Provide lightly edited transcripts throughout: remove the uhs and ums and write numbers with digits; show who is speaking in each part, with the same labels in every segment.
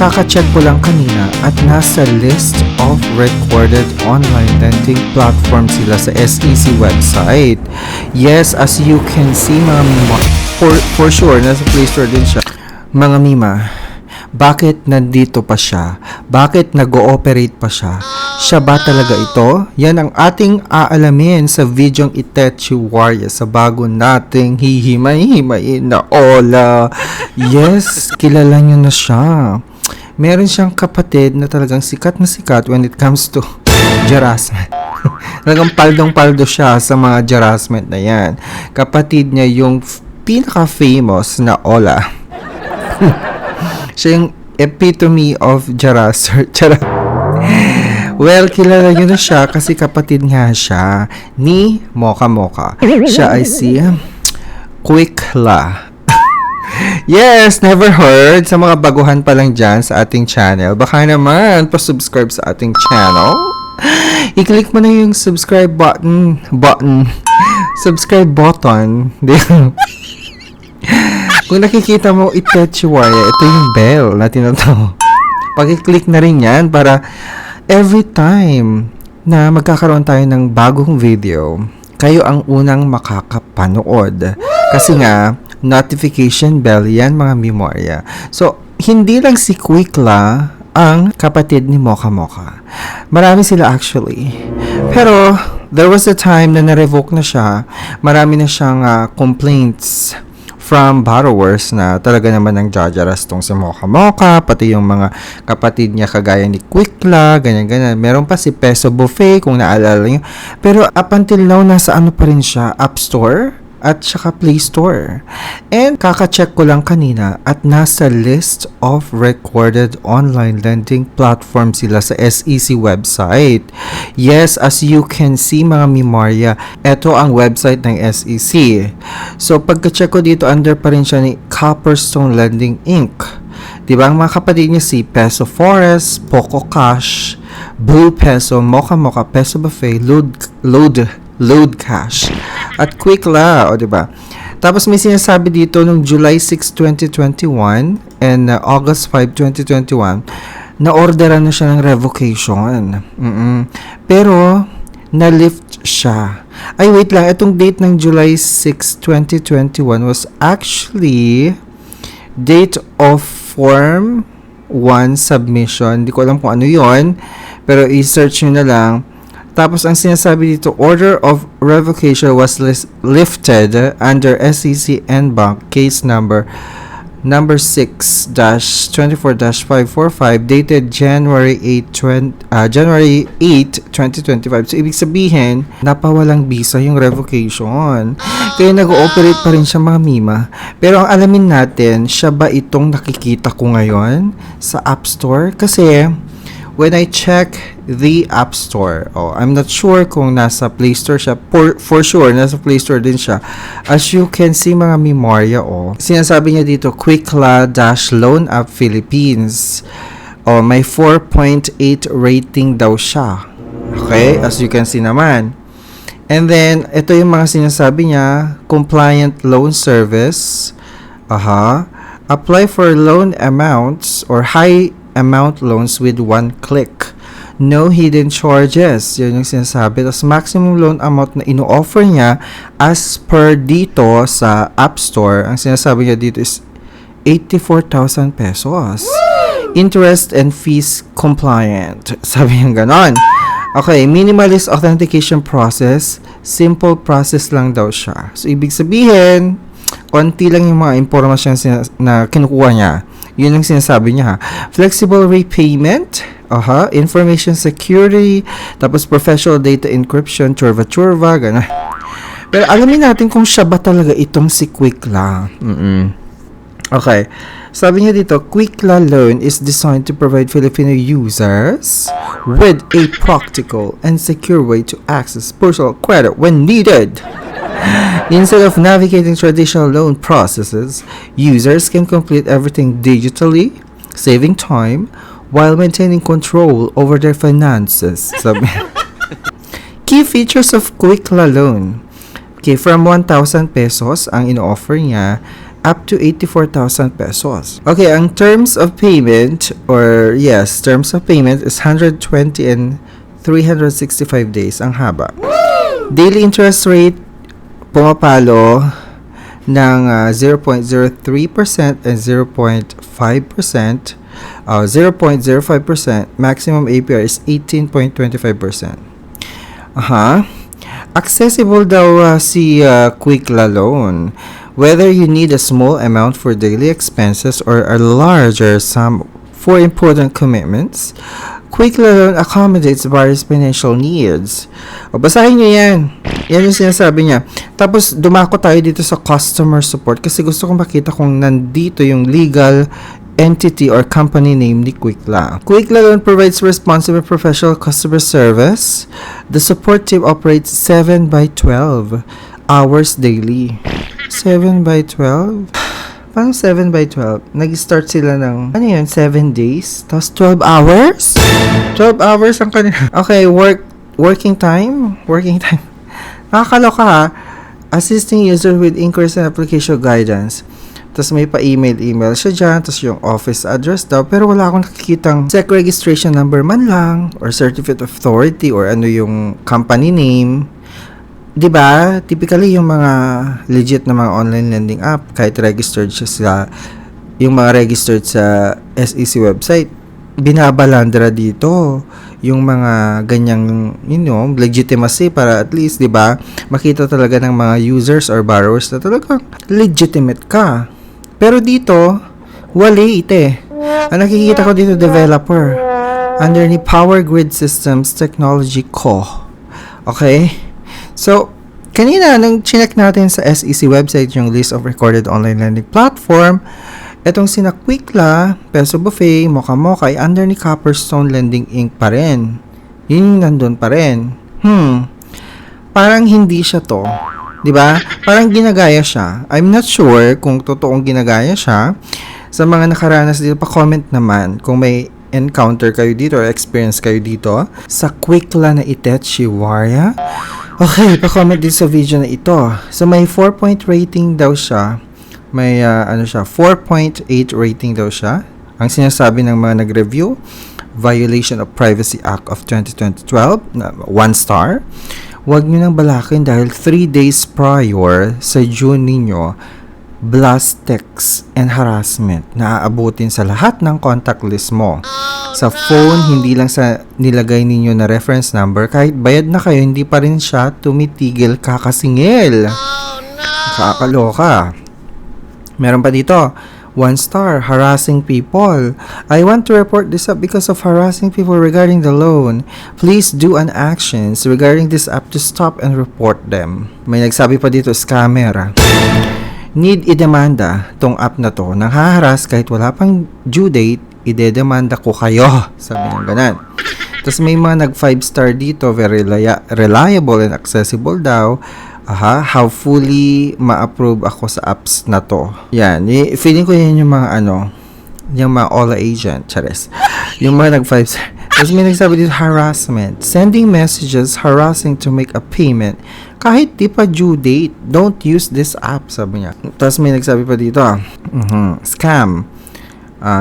Speaker 1: kaka-check ko lang kanina at nasa list of recorded online lending platform sila sa SEC website. Yes, as you can see mga mima, for sure, nasa Play Store din siya. Mga mima, bakit nandito pa siya? Bakit nag-ooperate pa siya? Siya ba talaga ito? Yan ang ating aalamin sa videong Itachi Warrior sa bago nating hihimay-himayin na Ola. Yes, kilala niyo na siya. Meron siyang kapatid na talagang sikat na sikat when it comes to harassment. Talagang paldong-paldo siya sa mga harassment na yan. Kapatid niya yung pinaka-famous na Ola. Siya yung epitome of harasser. Well, kilala nyo na siya kasi kapatid nga siya ni Mocha Mocha. Siya ay si Quickla. Yes, never heard. Sa mga baguhan pa lang dyan sa ating channel, baka naman pa-subscribe sa ating channel. I-click mo na yung subscribe button. Subscribe button. Kung nakikita mo Itachi Warrior, ito yung bell na tinatawag. Pag-click na rin yan para every time na magkakaroon tayo ng bagong video, kayo ang unang makakapanood. Kasi nga, notification bell yan mga memorya. So, hindi lang si Quickla ang kapatid ni Mocha Mocha. Marami sila actually. Pero, there was a time na na-revoke na siya. Marami na siyang complaints from borrowers na talaga naman ang jajaras tong si Mocha Mocha, pati yung mga kapatid niya kagaya ni Quickla, ganyan-ganyan. Meron pa si Peso Buffet, kung naalala niyo. Pero up until now, nasa ano pa rin siya, App Store at saka Play Store. And kaka-check ko lang kanina at nasa list of recorded online lending platform sila sa SEC website. Yes, as you can see mga memorya, ito ang website ng SEC. So pagka-check ko dito, under pa rin siya ni Copperstone Lending Inc. Diba ang mga kapatid niya si Peso Forest, Poco Cash, Blue Peso, Mocha Mocha, Peso Buffet, Load Cash at Quickla, o diba? Tapos may sinasabi dito nung July 6, 2021 and August 5, 2021 na-orderan na siya ng revocation. Pero na-lift siya. Ay, wait lang. Itong date ng July 6, 2021 was actually date of Form 1 submission. Hindi ko alam kung ano yon, pero i-search nyo na lang. Tapos, ang sinasabi dito, order of revocation was lifted under SEC NBank case number 6-24-545 dated January 8, 2025. So, ibig sabihin, napawalang visa yung revocation. Kaya nag-ooperate pa rin siya mga mima. Pero ang alamin natin, siya ba itong nakikita ko ngayon sa App Store? Kasi, when I check the App Store, I'm not sure kung nasa Play Store siya. For sure, nasa Play Store din siya. As you can see mga memorya, sinasabi niya dito, Quickla-Loan App Philippines. May 4.8 rating daw siya. Okay, as you can see naman. And then, ito yung mga sinasabi niya, compliant loan service. Apply for loan amounts or high amount loans with one click. No hidden charges. Yun yung sinasabi. Tapos maximum loan amount na ino-offer niya as per dito sa App Store, ang sinasabi niya dito is 84,000 pesos. Interest and fees compliant. Sabi niya ganon. Okay, minimalist authentication process. Simple process lang daw siya. So, ibig sabihin, konti lang yung mga impormasyon na kinukuha niya. Yun ang sinasabi niya, ha. Flexible repayment, information security, tapos professional data encryption, churva, gano'n. Pero alamin natin kung siya ba talaga itong si Quickla. Okay. Sabi niya dito, Quickla Loan is designed to provide Filipino users with a practical and secure way to access personal credit when needed. Instead of navigating traditional loan processes, users can complete everything digitally, saving time, while maintaining control over their finances. Key features of Quickla Loan. Okay, from 1,000 pesos ang ino-offer niya, up to 84,000 pesos. Okay, ang terms of payment terms of payment is 120 and 365 days. Ang haba. Daily interest rate pumapalo ng 0.03% and 0.5%. 0.05%. Maximum APR is 18.25%. Accessible daw si Quickla Loan. Whether you need a small amount for daily expenses or a larger sum for important commitments, Quickla Loan accommodates various financial needs. O, basahin nyo yan. Yan yung sinasabi niya. Tapos, dumako tayo dito sa customer support kasi gusto kong makita kung nandito yung legal entity or company name ni Quickla. Quickla Loan provides responsive and professional customer service. The support team operates 7 by 12 hours daily. 7 by 12? Paano 7 by 12? Nag-start sila ng, 7 days? Tapos 12 hours? 12 hours ang kanina. Okay, working time? Nakakaloka ha. Assisting user with inquiries and application guidance. Tapos may pa-email siya dyan. Tapos yung office address daw. Pero wala akong nakikitang SEC registration number man lang. Or certificate of authority. Or ano yung company name. Diba? Typically, yung mga legit na mga online lending app, kahit registered siya sa, yung mga registered sa SEC website, binabalandra dito yung mga ganyang, legitimacy para at least, diba, makita talaga ng mga users or borrowers na talagang legitimate ka. Pero dito, wali ite. Ang nakikita ko dito, developer. Under ni Power Grid Systems Technology Co. Okay? So, kanina, nung chinek natin sa SEC website yung list of recorded online lending platform, etong sina Quickla, Peso Buffet, Mocha Mocha ay under ni Copperstone Lending Inc. pa rin. Yun yung nandun pa rin. Parang hindi siya to. Diba? Parang ginagaya siya. I'm not sure kung totoong ginagaya siya. Sa mga nakaranas dito, pa-comment naman kung may encounter kayo dito or experience kayo dito sa Quickla na Itachi Waria. Okay, pa-comment din sa video na ito. So, may 4-point rating daw siya. May, 4.8 rating daw siya. Ang sinasabi ng mga nag-review, violation of Privacy Act of 2012, 1 star. Huwag nyo nang balakin dahil 3 days prior sa June ninyo, blast, text, and harassment na aabutin sa lahat ng contact list mo. Sa phone, hindi lang sa nilagay ninyo na reference number, kahit bayad na kayo, hindi pa rin siya tumitigil kakasingil. Kakaloka. Meron pa dito, 1 star, harassing people. I want to report this up because of harassing people regarding the loan. Please do an actions regarding this app to stop and report them. May nagsabi pa dito, scammer. Need idemanda tong app na to. Nang haharas kahit wala pang due date, idedemanda ko kayo. Sabi ng ganan. Tapos may mga nag 5 star dito, very reliable and accessible daw. How fully ma-approve ako sa apps na to. Yan, feeling ko yan yung mga yung mga Ola agent, chares. Yung mga nag 5 star. Tapos may nagsabi dito, harassment. Sending messages, harassing to make a payment. Kahit di pa due date, don't use this app, sabi niya. Tapos may nagsabi pa dito, scam.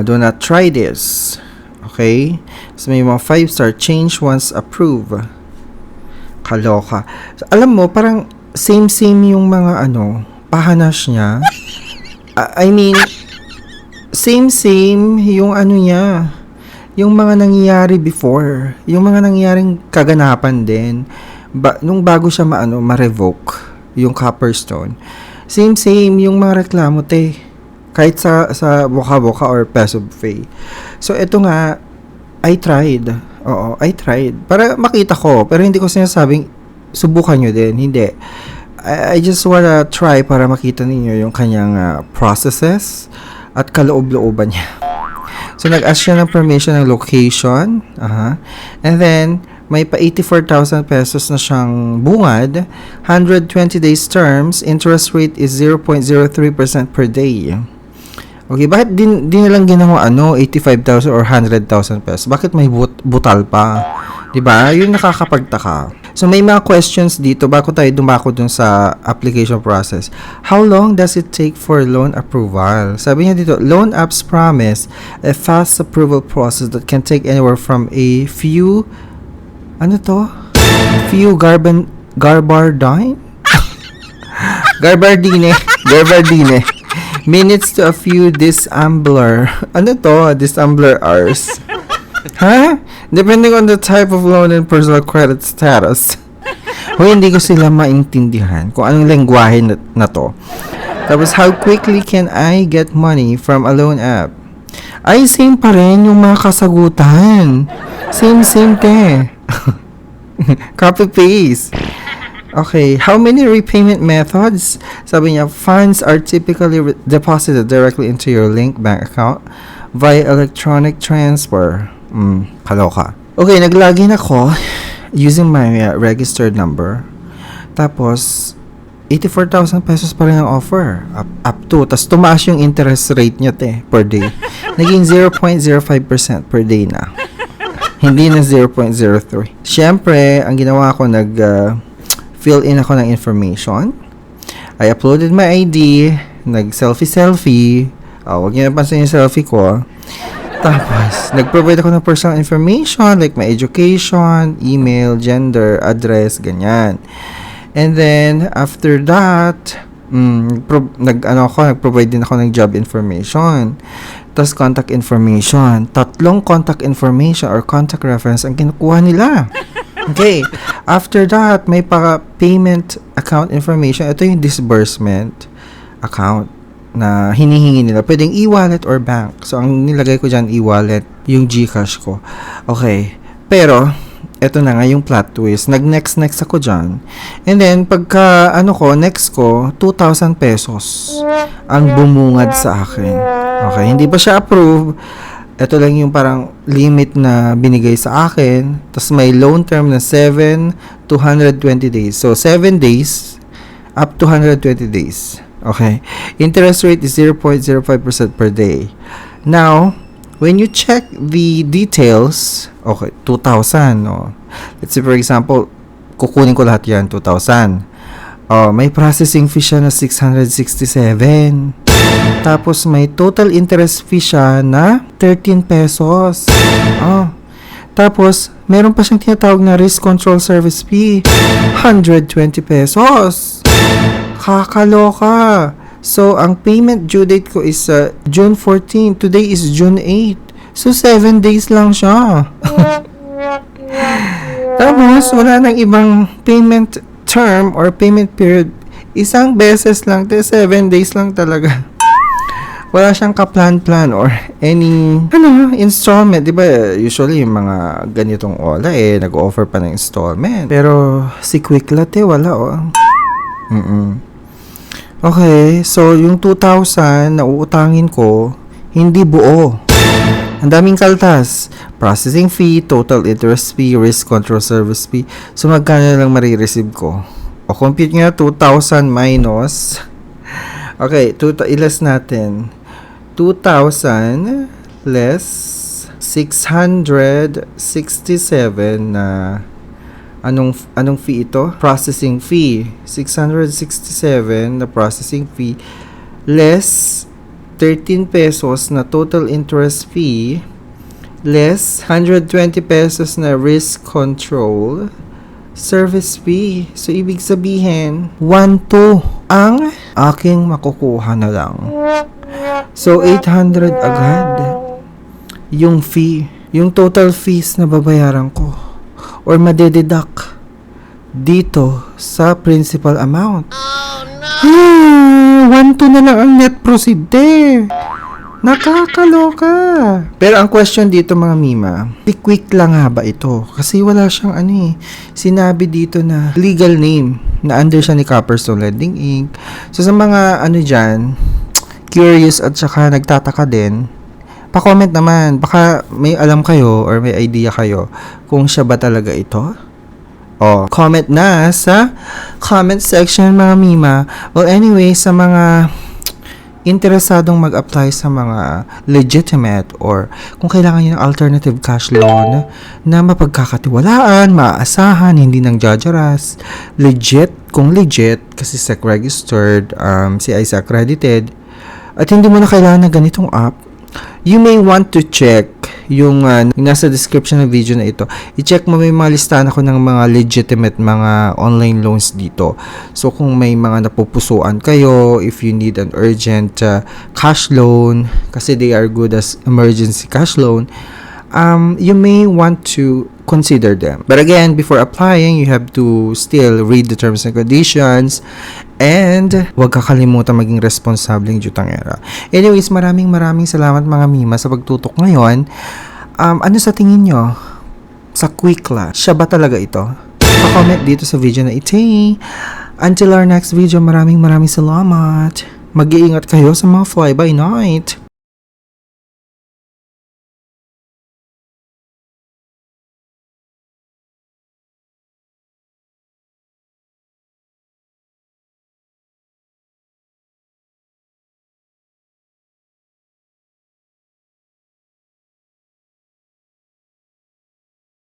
Speaker 1: Do not try this. Okay? So may mga 5 star, change once approve. Kaloka. So, alam mo, parang same yung mga pahanas niya. I mean, same yung niya. Yung mga nangyayari before. Yung mga nangyaring kaganapan din. Nung bago siya ma-revoke yung Copperstone. Same yung mga reklamo, te. Kahit sa Boka-Boka or Peso Buffet. So, eto nga, I tried. Oo, I tried. Para makita ko. Pero hindi ko sinasabing, subukan nyo din. Hindi. I just wanna try para makita ninyo yung kanyang processes at kaloob-looban niya. So, nag-ask siya ng permission ng location. And then, may pa 84,000 pesos na siyang bungad. 120 days terms. Interest rate is 0.03% per day. Okay, bakit di nilang ginawa 85,000 or 100,000 pesos? Bakit may butal pa? Diba? Yun nakakapagtaka. So, may mga questions dito bago tayo dumako dun sa application process. How long does it take for loan approval? Sabi niya dito, loan apps promise a fast approval process that can take anywhere from a few, few garbardine? Garbardine. Minutes to a few disambler. Disambler hours. Ha? Depending on the type of loan and personal credit status. Hindi ko sila maintindihan kung anong lengguwahe na to. Tapos, how quickly can I get money from a loan app? Ay, same pa rin yung mga kasagutan. Same te. Copy-paste. Okay, how many repayment methods? Sabi niya, funds are typically deposited directly into your linked bank account via electronic transfer. Kaloka. Okay, nag-login ako using my registered number. Tapos, 84,000 pesos pa rin ang offer. Up to. Tapos, tumaas yung interest rate niya per day. Naging 0.05% per day na. Hindi na 0.03. Siyempre, ang ginawa ko, fill in ako ng information. I uploaded my ID, nag-selfie. Huwag niyo napansin yung selfie ko. Tapos, nag-provide ako ng personal information like my education, email, gender, address, ganyan. And then, after that, nag-provide din ako ng job information. Tapos, contact information. 3 contact information or contact reference ang kinukuha nila. Okay. After that, may payment account information. Ito yung disbursement account na hinihingi nila. Pwedeng e-wallet or bank. So, ang nilagay ko dyan, e-wallet, yung GCash ko. Okay. Pero, ito na nga yung plot twist. Nag-next ako dyan. And then, pagka, next ko, 2,000 pesos ang bumungad sa akin. Okay. Hindi pa siya approve. Ito lang yung parang limit na binigay sa akin. Tapos may loan term na 7 to 120 days. So, 7 days up to 120 days. Okay. Interest rate is 0.05% per day. Now, when you check the details, okay, 2,000. No? Let's say, for example, kukunin ko lahat yan, 2,000. May processing fee siya na 667. Tapos may total interest fee siya na 13 pesos. Tapos meron pa siyang tinatawag na risk control service fee, 120 pesos. Kakaloka. So ang payment due date ko is June 14. Today is June 8. So 7 days lang siya. Tapos wala nang ibang payment term or payment period. Isang beses lang, 7 days lang talaga. Wala siyang ka-plan or any installment. Diba, usually yung mga ganitong ola nag-offer pa ng installment. Pero si Quick Latte, wala Okay, so yung 2,000 na uutangin ko, hindi buo. Ang daming kaltas. Processing fee, total interest fee, risk control service fee. So magkano lang marireceive ko? Compute nga 2,000 minus. Okay, ilas natin. 2,000 less 667 na anong fee ito? Processing fee. 667 na processing fee less 13 pesos na total interest fee less 120 pesos na risk control service fee. So, ibig sabihin, 1,200 ang aking makukuha na lang. So, 800 agad yung fee. Yung total fees na babayaran ko or madededuct dito sa principal amount. Oh, no! 1,200 na lang ang net proceed Nakakaloka. Pero ang question dito mga Mima, quick lang nga ba ito? Kasi wala siyang sinabi dito na legal name na under siya ni Copperstone Lending Inc. So sa mga dyan, curious at saka nagtataka din, pa-comment naman. Baka may alam kayo or may idea kayo kung siya ba talaga ito? Comment na sa comment section mga Mima. Well anyway, sa mga interesadong mag-apply sa mga legitimate or kung kailangan nyo ng alternative cash loan na mapagkakatiwalaan, maaasahan, hindi nang jajaras, legit, kung legit, kasi SEC registered, CIC accredited, at hindi mo na kailangan ng ganitong app, you may want to check yung nasa description ng video na ito. I-check mo, may mga listahan ako ng mga legitimate mga online loans dito. So, kung may mga napupusuan kayo, if you need an urgent cash loan, kasi they are good as emergency cash loan, you may want to consider them. But again, before applying, you have to still read the terms and conditions and huwag kakalimutan maging responsableng jutangera. Anyways, maraming salamat mga Mima sa pagtutok ngayon. Ano sa tingin nyo? Sa quick class, siya ba talaga ito? Pa-comment dito sa video na ito. Until our next video, maraming salamat. Mag-iingat kayo sa mga fly-by-night.